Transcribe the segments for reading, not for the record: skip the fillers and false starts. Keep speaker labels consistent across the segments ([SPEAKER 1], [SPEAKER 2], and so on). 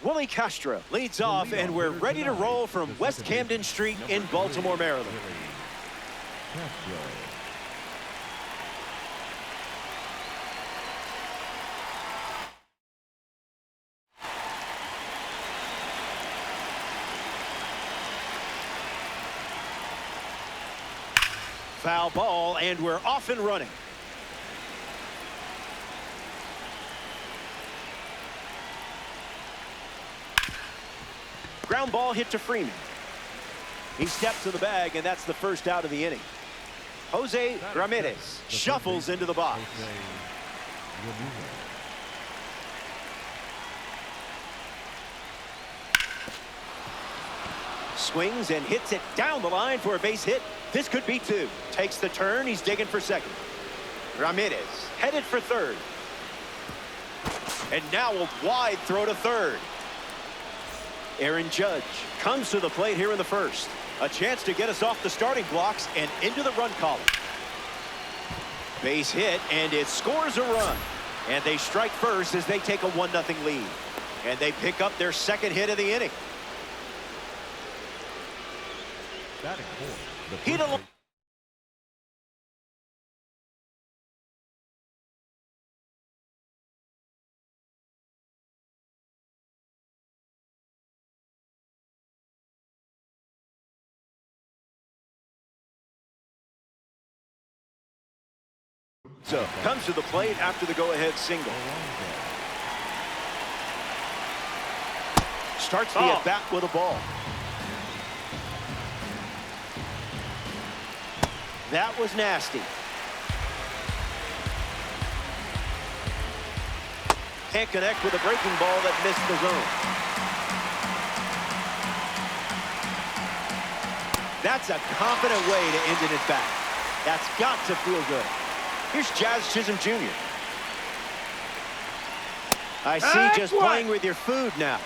[SPEAKER 1] Willie Castro leads off, and we're ready to roll from West Camden Street in Baltimore, Maryland. Foul ball, and we're off and running. Ground ball hit to Freeman. He steps to the bag, and that's the first out of the inning. Jose Ramirez shuffles into the box. Swings and hits it down the line for a base hit. This could be two. Takes the turn. He's digging for second. Ramirez headed for third. And now a wide throw to third. Aaron Judge comes to the plate here in the first. A chance to get us off the starting blocks and into the run column. Base hit, and it scores a run. And they strike first as they take a 1-0 lead. And they pick up their second hit of the inning. Heat alone. So comes to the plate after the go-ahead single. Starts the at-bat with a ball. That was nasty. Can't connect with a breaking ball that missed the zone. That's a confident way to end an at-bat. That's got to feel good. Here's Jazz Chisholm Jr. I see just playing with your food now.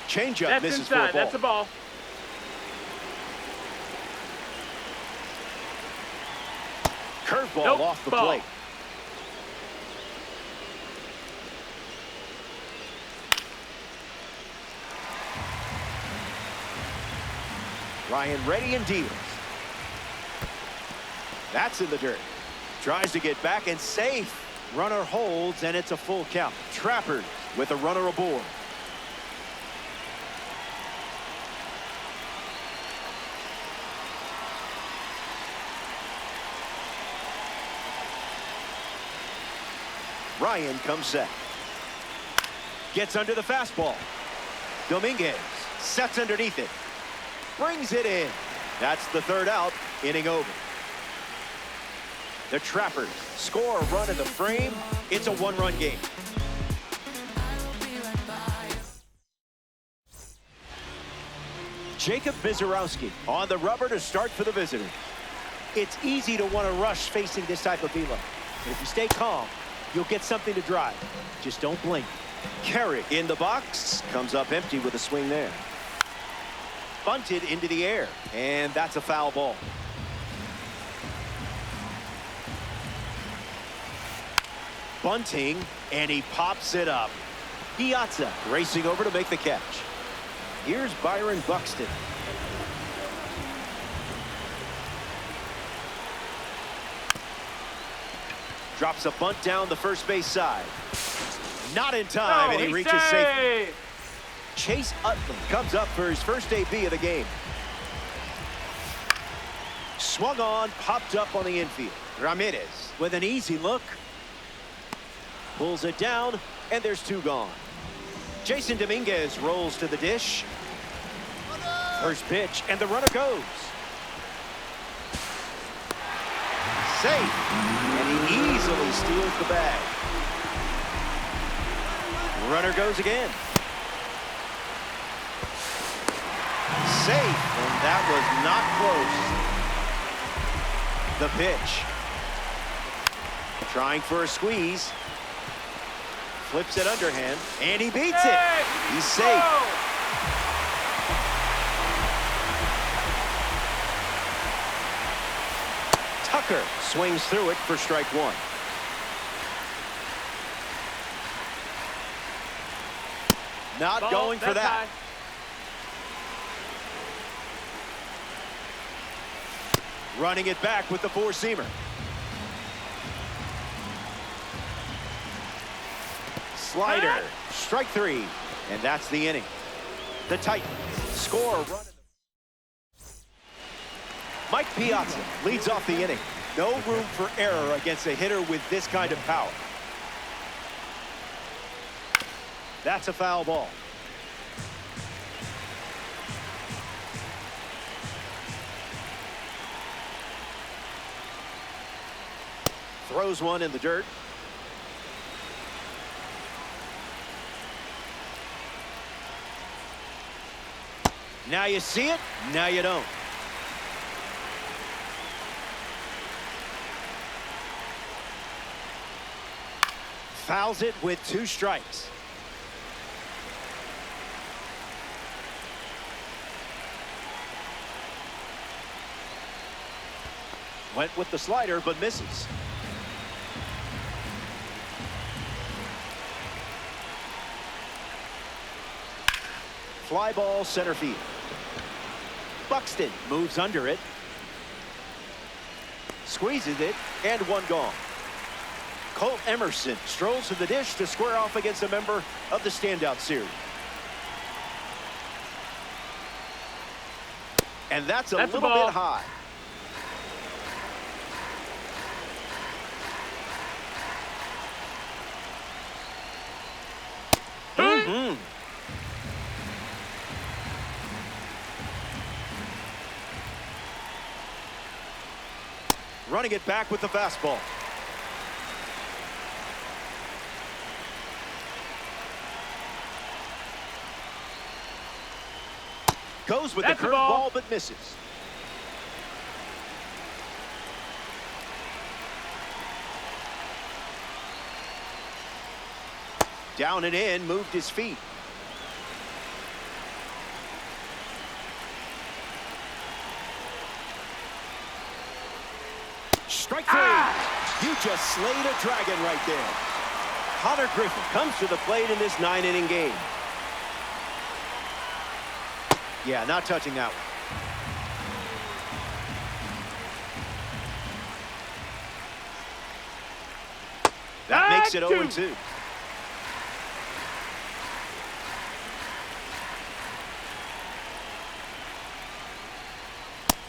[SPEAKER 1] Changeup misses inside. For a ball.
[SPEAKER 2] That's a ball.
[SPEAKER 1] Curveball off the plate. Ryan ready and deals. That's in the dirt. Tries to get back and safe. Runner holds, and it's a full count. Trappers with a runner aboard. Ryan comes set. Gets under the fastball. Dominguez sets underneath it. Brings it in. That's the third out. Inning over. The Trappers score a run in the frame. It's a one-run game. Jacob Mizorowski on the rubber to start for the visitors. It's easy to want to rush facing this type of velo. But if you stay calm, you'll get something to drive. Just don't blink. Carey in the box. Comes up empty with a swing there. Bunted into the air, and that's a foul ball. Bunting, and he pops it up. Piazza racing over to make the catch. Here's Byron Buxton. Drops a bunt down the first base side. Not in time, and he reaches safety. Chase Utley comes up for his first AB of the game. Swung on, popped up on the infield. Ramirez with an easy look. Pulls it down, and there's two gone. Jason Dominguez rolls to the dish. First pitch, and the runner goes. Safe, and he easily steals the bag. Runner goes again. Safe, and that was not close. The pitch. Trying for a squeeze. Flips it underhand, and he beats it. He's safe. Tucker swings through it for strike one. Not going for that.
[SPEAKER 2] High.
[SPEAKER 1] Running it back with the four-seamer. Slider. Strike three. And that's the inning. The Titans score a run. Mike Piazza leads off the inning. No room for error against a hitter with this kind of power. That's a foul ball. Throws one in the dirt. Now you see it, now you don't. Fouls it with 2 strikes. Went with the slider, but misses. Fly ball center field. Buxton moves under it. Squeezes it, and one gone. Colt Emerson strolls to the dish to square off against a member of the standout series. And that's a little bit high. Running it back with the fastball. Goes with the curveball, but misses. Down and in, moved his feet. Strike three. You just slayed a dragon right there. Connor Griffin comes to the plate in this 9-inning game. Yeah, not touching that one. That makes it 0-2.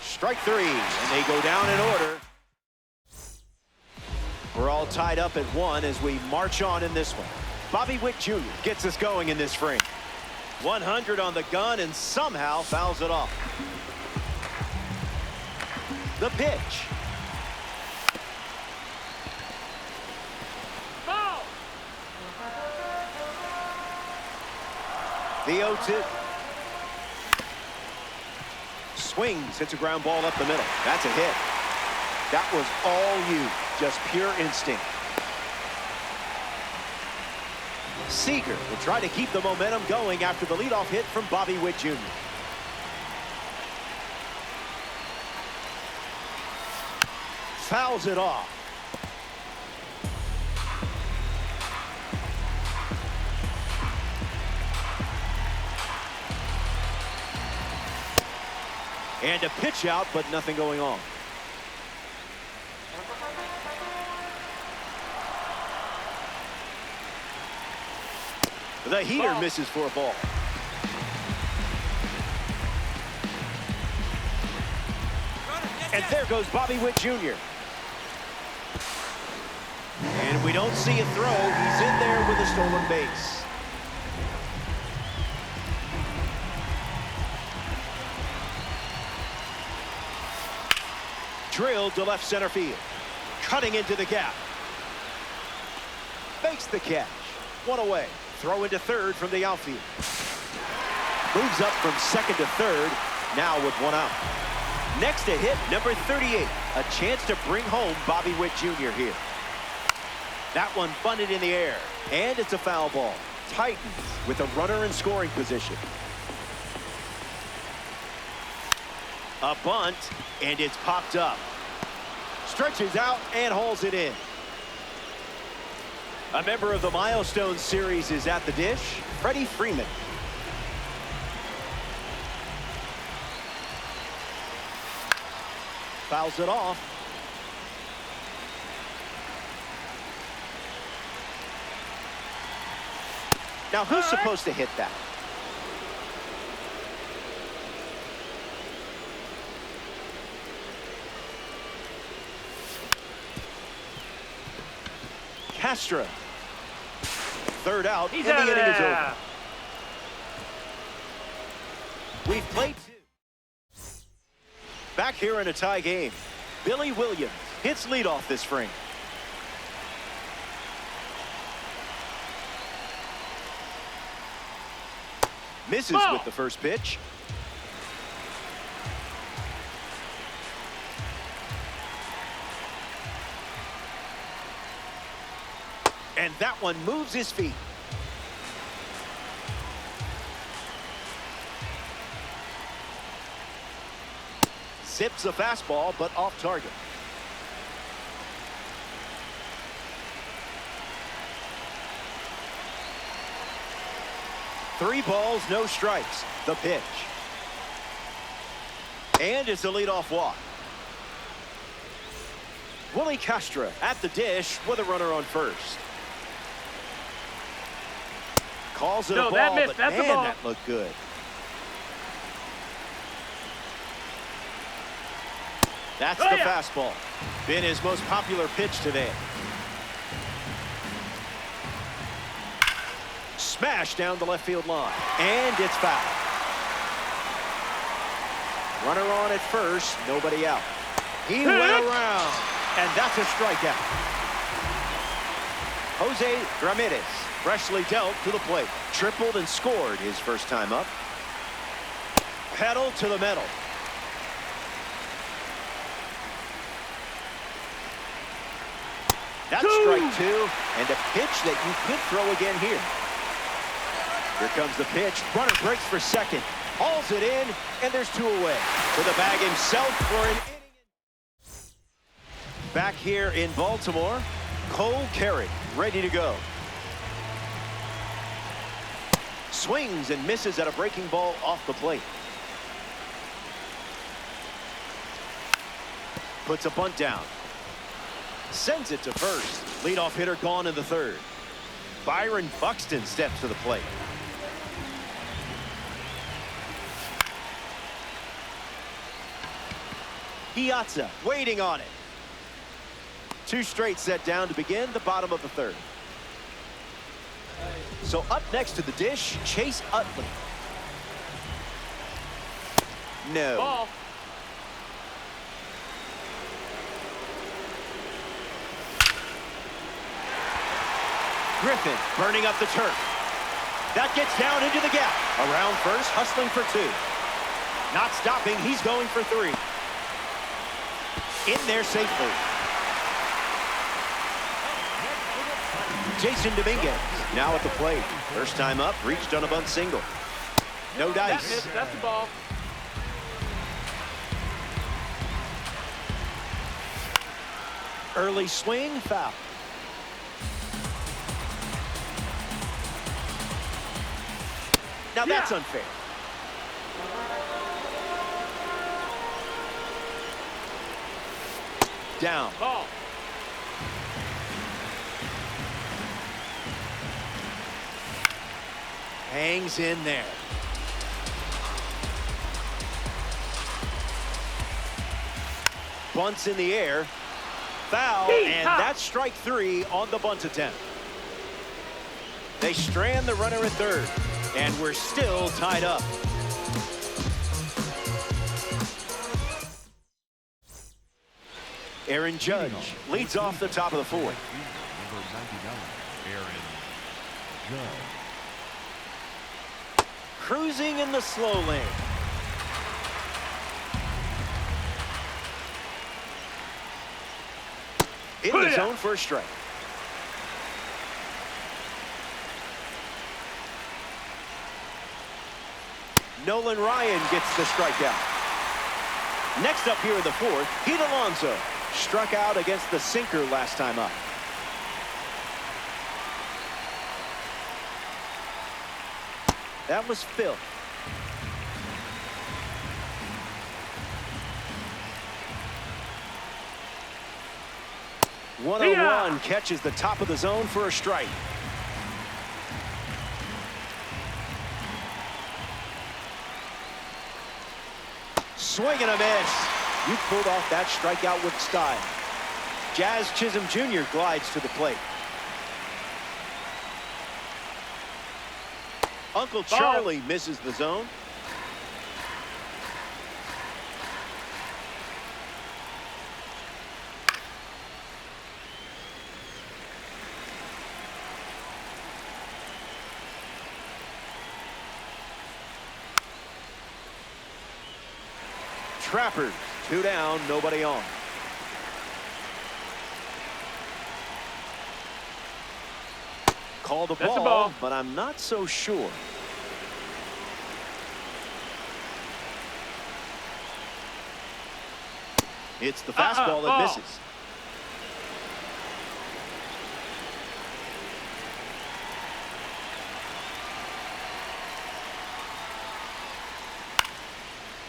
[SPEAKER 1] Strike three, and they go down in order. We're all tied up at 1 as we march on in this one. Bobby Witt Jr. gets us going in this frame. 100 on the gun and somehow fouls it off. The pitch.
[SPEAKER 2] Foul.
[SPEAKER 1] The 0-2. Swings, hits a ground ball up the middle. That's a hit. That was all you, just pure instinct. Seager will try to keep the momentum going after the leadoff hit from Bobby Witt Jr. Fouls it off. And a pitch out, but nothing going on. The heater misses for a ball. And there goes Bobby Witt Jr. And we don't see a throw. He's in there with a stolen base. Drilled to left center field. Cutting into the gap. Makes the catch. One away. Throw into third from the outfield. Moves up from second to third. Now with one out. Next to hit, number 38. A chance to bring home Bobby Witt Jr. here. That one bunted in the air. And it's a foul ball. Titans with a runner in scoring position. A bunt, and it's popped up. Stretches out and hauls it in. A member of the Milestone series is at the dish, Freddie Freeman. Fouls it off. Now, who's supposed to hit that? Castro. Third out, and the inning is over. We've played two. Back here in a tie game, Billy Williams hits leadoff this frame. Misses with the first pitch. And that one moves his feet. Zips a fastball, but off target. Three balls, no strikes. The pitch. And it's a leadoff walk. Willie Castro at the dish with a runner on first. Calls it a ball, but man, that looked good. That's the fastball. Been his most popular pitch today. Smash down the left field line. And it's foul. Runner on at first, nobody out. He went around, and that's a strikeout. Jose Ramirez freshly dealt to the plate. Tripled and scored his first time up. Pedal to the metal. That's strike two, and a pitch that you could throw again here. Here comes the pitch. Runner breaks for second. Hauls it in, and there's two away. To the bag himself for an inning. Back here in Baltimore, Cole Carey ready to go. Swings and misses at a breaking ball off the plate. Puts a bunt down. Sends it to first. Leadoff hitter gone in the third. Byron Buxton steps to the plate. Piazza waiting on it. Two straight set down to begin the bottom of the third. So up next to the dish, Chase Utley. No. Ball. Griffin burning up the turf. That gets down into the gap. Around first, hustling for two. Not stopping, he's going for three. In there safely. Jason Dominguez now at the plate. First time up, reached on a bunt single. No dice.
[SPEAKER 2] That's the ball.
[SPEAKER 1] Early swing, foul. Now that's unfair. Down.
[SPEAKER 2] Ball.
[SPEAKER 1] Hangs in there. Bunts in the air. Foul, and that's strike three on the bunt attempt. They strand the runner at third, and we're still tied up. Aaron Judge leads off the top of the fourth.
[SPEAKER 3] Number 99, Aaron Judge.
[SPEAKER 1] Cruising in the slow lane. In the zone for a strike. Nolan Ryan gets the strikeout. Next up here in the fourth, Pete Alonso struck out against the sinker last time up. That was Phil. 1-0-1 catches the top of the zone for a strike. Swing and a miss. You pulled off that strikeout with style. Jazz Chisholm Jr. glides to the plate. Uncle Charlie misses the zone. Trappers, 2 down, nobody on. Call the ball, but I'm not so sure. It's the fastball that misses.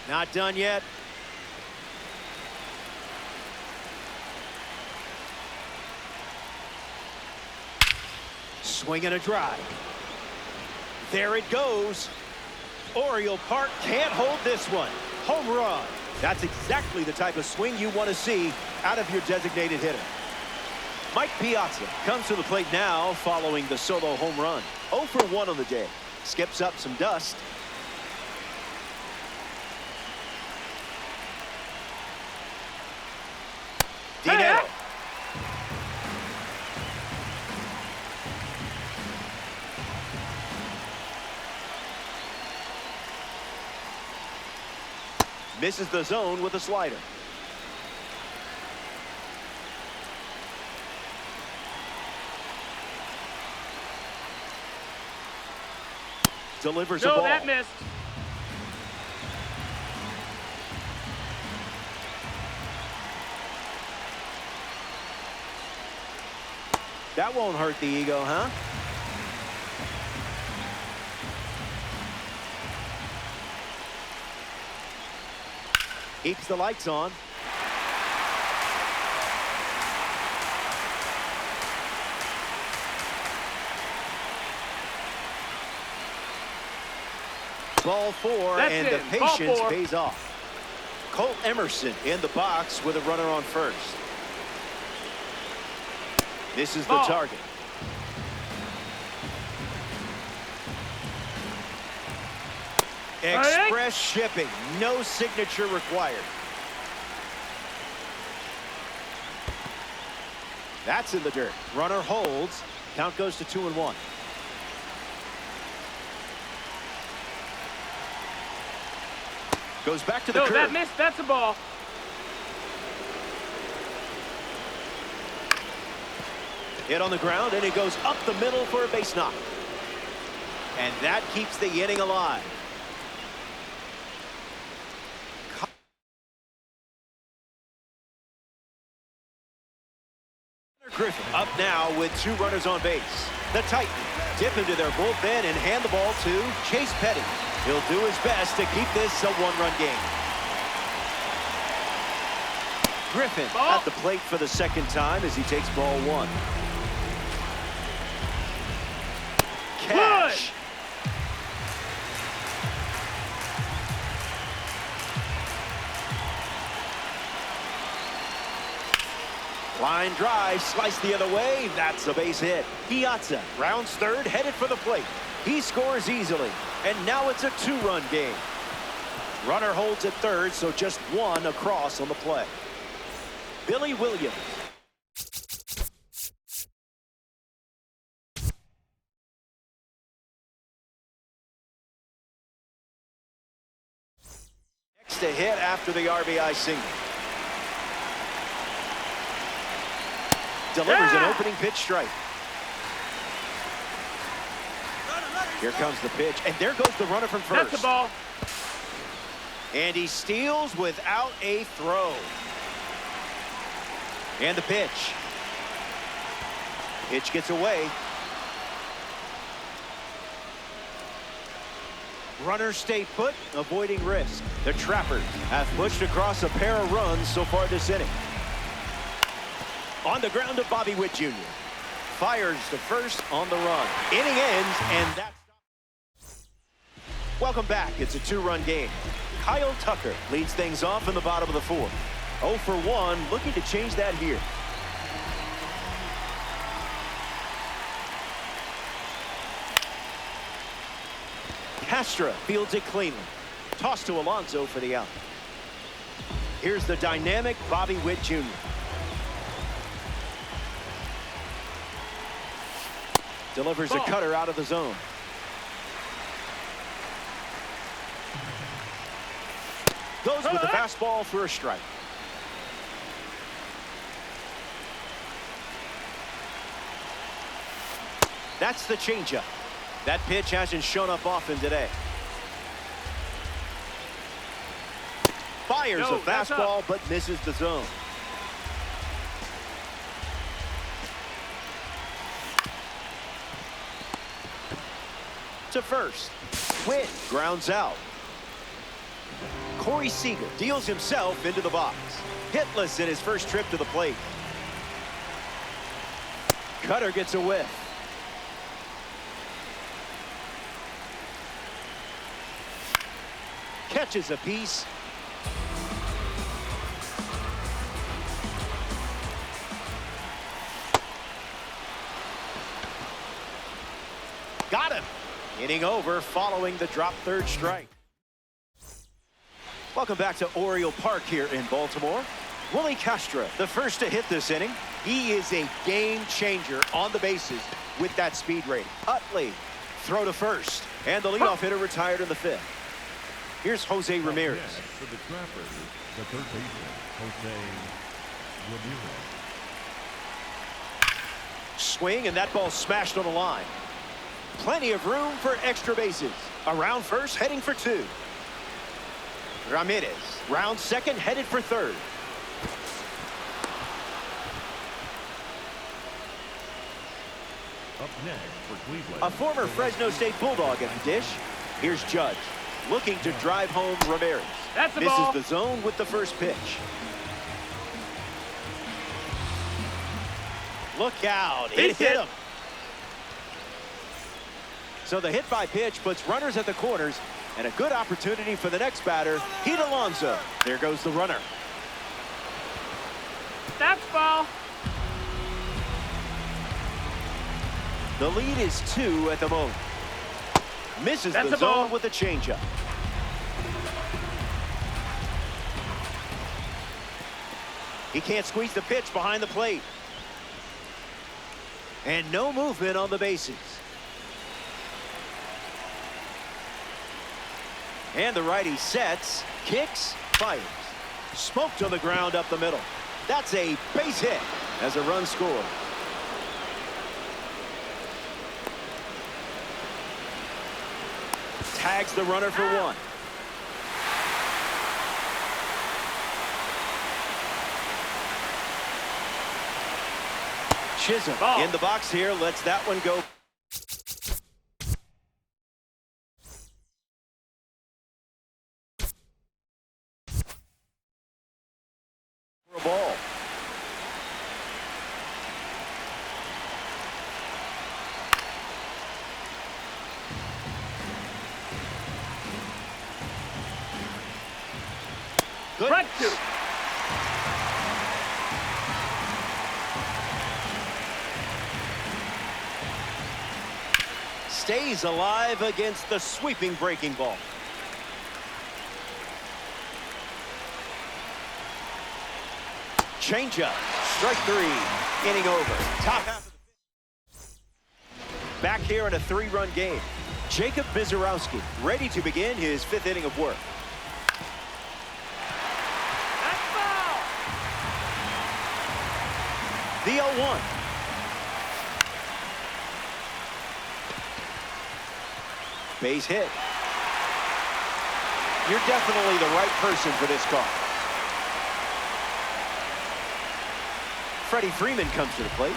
[SPEAKER 1] Not done yet. Swing and a drive. There it goes. Oriole Park can't hold this one. Home run. That's exactly the type of swing you want to see out of your designated hitter. Mike Piazza comes to the plate now following the solo home run. 0 for 1 on the day. Skips up some dust. Dinero. Misses the zone with a slider. Delivers a ball.
[SPEAKER 2] That missed.
[SPEAKER 1] That won't hurt the ego, huh? Keeps the lights on. Ball 4, and the patience pays off. Colt Emerson in the box with a runner on first. This is the target. Express shipping, no signature required. That's in the dirt. Runner holds. Count goes to 2-1. Goes back to the curve.
[SPEAKER 2] That missed. That's a ball.
[SPEAKER 1] Hit on the ground, and it goes up the middle for a base knock. And that keeps the inning alive. Griffin up now with 2 runners on base. The Titans dip into their bullpen and hand the ball to Chase Petty. He'll do his best to keep this a 1-run game. Griffin at the plate for the second time as he takes ball 1. Cash. Line drive, sliced the other way. That's a base hit. Piazza rounds third, headed for the plate. He scores easily, and now it's a 2-run game. Runner holds at third, so just 1 across on the play. Billy Williams. Next to hit after the RBI single. Delivers an opening pitch strike. Here comes the pitch, and there goes the runner from first.
[SPEAKER 2] That's the ball.
[SPEAKER 1] And he steals without a throw. And the pitch. Pitch gets away. Runners stay put, avoiding risk. The Trappers have pushed across a pair of runs so far this inning. On the ground to Bobby Witt Jr. Fires to first on the run. Inning ends, and that's... Welcome back. It's a two-run game. Kyle Tucker leads things off in the bottom of the fourth. 0 for 1, looking to change that here. Castro fields it cleanly. Toss to Alonso for the out. Here's the dynamic Bobby Witt Jr. Delivers a cutter out of the zone. Goes with the fastball for a strike. That's the changeup. That pitch hasn't shown up often today. Fires a fastball, but misses the zone. To first. Witt grounds out. Corey Seager deals himself into the box. Hitless in his first trip to the plate. Cutter gets a whiff. Catches a piece. Got him. Inning over following the drop third strike. Welcome back to Oriole Park here in Baltimore. Willie Castro, the first to hit this inning. He is a game changer on the bases with that speed rating. Utley, throw to first. And the leadoff hitter retired in the fifth. Here's Jose Ramirez.
[SPEAKER 3] For the Trappers, the third baseman, Jose Ramirez.
[SPEAKER 1] Swing, and that ball smashed on the line. Plenty of room for extra bases. Around first, heading for two. Ramirez, round second, headed for third.
[SPEAKER 3] Up next for Cleveland.
[SPEAKER 1] A former Fresno State Bulldog at the dish. Here's Judge, looking to drive home Ramirez.
[SPEAKER 2] That's the
[SPEAKER 1] Misses
[SPEAKER 2] ball.
[SPEAKER 1] the zone with the first pitch. Look out, it hit him. So the hit by pitch puts runners at the corners, and a good opportunity for the next batter, Pete Alonso. There goes the runner.
[SPEAKER 2] That's ball.
[SPEAKER 1] The lead is 2 at the moment. Misses
[SPEAKER 2] That's
[SPEAKER 1] the
[SPEAKER 2] a ball.
[SPEAKER 1] zone with a changeup. He can't squeeze the pitch behind the plate. And no movement on the bases. And the righty sets, kicks, fires. Smoked on the ground up the middle. That's a base hit as a run scored. Tags the runner for one. Chisholm in the box here, lets that one go. For a ball. Good.
[SPEAKER 2] Front two.
[SPEAKER 1] Stays alive against the sweeping breaking ball. Changeup. Strike three. Inning over. Top half of the fifth. Back here in a 3-run game. Jacob Mizorowski ready to begin his 5th inning of work.
[SPEAKER 2] That's ball.
[SPEAKER 1] The 0-1. Base hit. You're definitely the right person for this call. Freddie Freeman comes to the plate.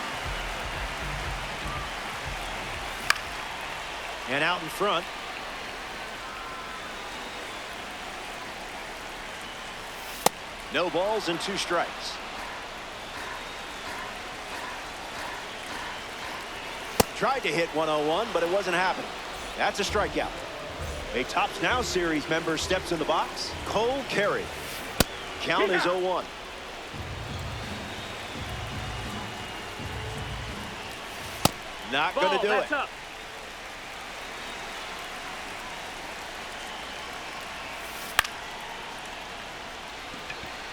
[SPEAKER 1] And out in front. No balls and 2 strikes. Tried to hit 101, but it wasn't happening. That's a strikeout. A Tops Now series member steps in the box. Cole Carey. Count is 0-1. Not going to do it.
[SPEAKER 2] Up.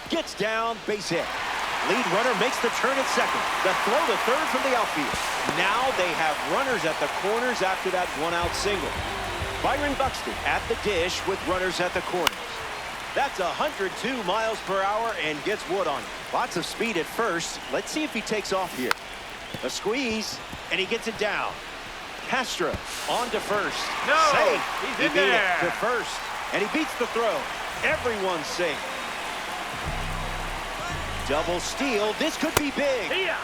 [SPEAKER 1] Gets down, base hit. Lead runner makes the turn at second. The throw to third from the outfield. Now they have runners at the corners after that 1-out single. Byron Buxton at the dish with runners at the corners. That's 102 miles per hour and gets wood on it. Lots of speed at first. Let's see if he takes off here. A squeeze, and he gets it down. Castro on to first.
[SPEAKER 2] No,
[SPEAKER 1] safe.
[SPEAKER 2] he's
[SPEAKER 1] He
[SPEAKER 2] in
[SPEAKER 1] beat
[SPEAKER 2] there.
[SPEAKER 1] it to first, and he beats the throw. Everyone's safe. Double steal. This could be big.
[SPEAKER 2] See ya.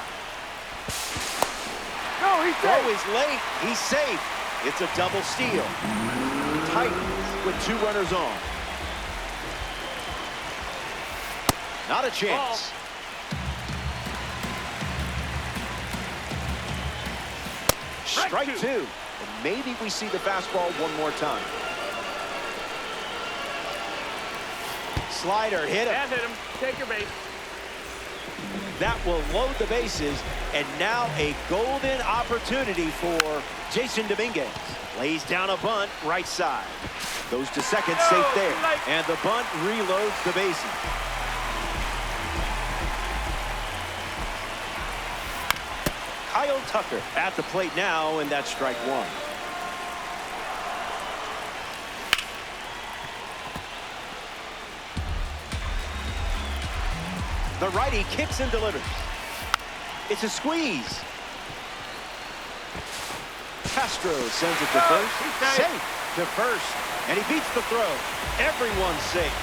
[SPEAKER 2] No, he's
[SPEAKER 1] Throw
[SPEAKER 2] safe.
[SPEAKER 1] is late. He's safe. It's a double steal. Titans with 2 runners on. Not a chance. Strike 2. And maybe we see the fastball one more time. Slider hit him.
[SPEAKER 2] That hit him. Take your base.
[SPEAKER 1] That will load the bases, and now a golden opportunity for Jason Dominguez. Lays down a bunt right side. Goes to second, safe there. And the bunt reloads the bases. Kyle Tucker at the plate now, and that's strike 1. The righty kicks and delivers. It's a squeeze. Castro sends it to first. Safe to first. And he beats the throw. Everyone's safe.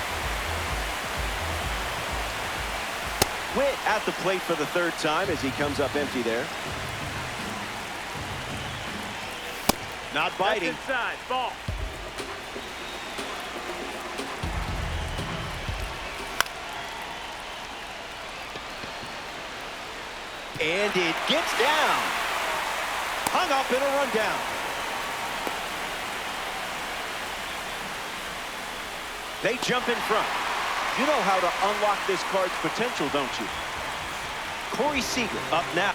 [SPEAKER 1] Witt at the plate for the 3rd time as he comes up empty there. Not biting.
[SPEAKER 2] That's inside. Ball.
[SPEAKER 1] And it gets down. Hung up in a rundown. They jump in front. You know how to unlock this card's potential, don't you? Corey Seager up now.